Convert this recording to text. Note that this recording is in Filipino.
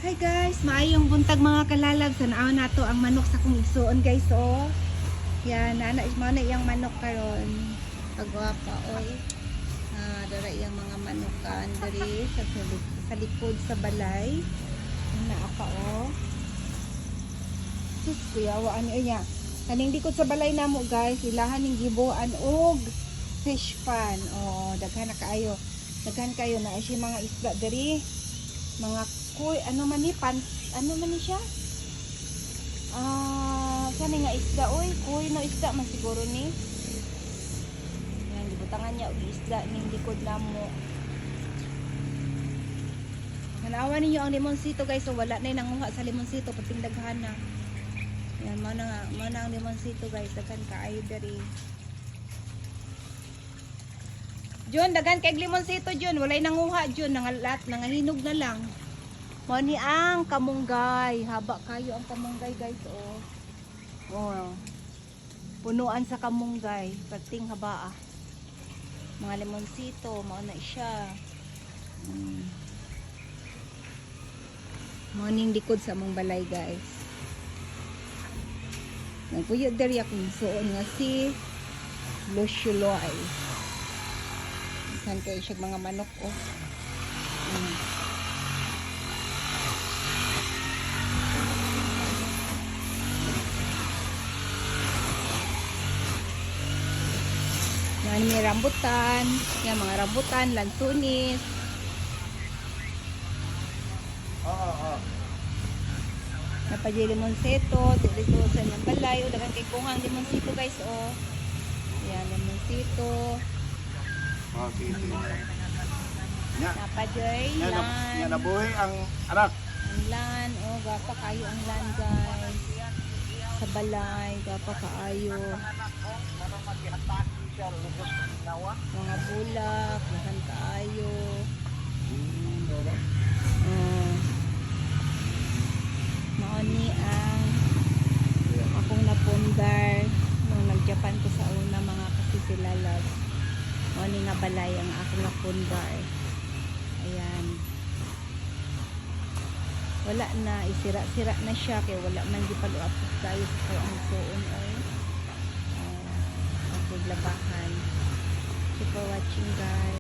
Hi guys, maayong buntag mga kalalag. Sanaon nato ang manok sa kong igsuon guys. Oh. Yan, nana is mana iyang manok karon. Pagwapa oy. Dara iyang mga manokan diri sa likod sa balay. Naa pa oh. Sus, kuyawa ani niya. Kaning likod sa balay namo guys, ilahan ning gibuan og fish pan. Oh, daghan na kaayo. Daghan kayo na siya mga isda diri. Mga kuy, ano man ni ano man ni siya? Kani nga isda oy, kuy no isda man siguro ni. Yan gibutangan niya og isda ning likod namo. Nanawa ninyo ang limonsito guys, so wala na nanguha sa limonsito pating daghan na. Yan mo na ang limonsito guys, daghan kaayo diri. Jun, daghan kay limonsito Jun, walay nanguha Jun, nangahinog na lang. Mo ni ang kamunggay, haba kayo ang kamunggay guys oh. Oh. Punuan sa kamunggay, pating haba ah. Mga limonsito, mao na siya. Morning likod sa among balay guys. Nagpuyo diri akong suon nga si Lucioloy. San kay siya mga manok oh. Yan may rambutan, yan mga rambutan, lansunis. Napadi limonsito, dito sa yung balay, o dagan kay kuhang limonsito guys oh. Yan limonsito. Okay. Napajoy lan. Yan nabuhay ang anak. Ang lan, oh gapa kayo ang lan guys. Sa balay, gapa kaayo. Mga bulak, mahan kaayo. Maoni ang akong napundar nung nag-Japan ko sa una mga kasisilalag. Maoni nga balay ang akong napundar. Ayan. Wala na, isira-sira na siya kaya wala man di paluapos tayo sa ang suon ay paglabahan. Thank you for watching guys.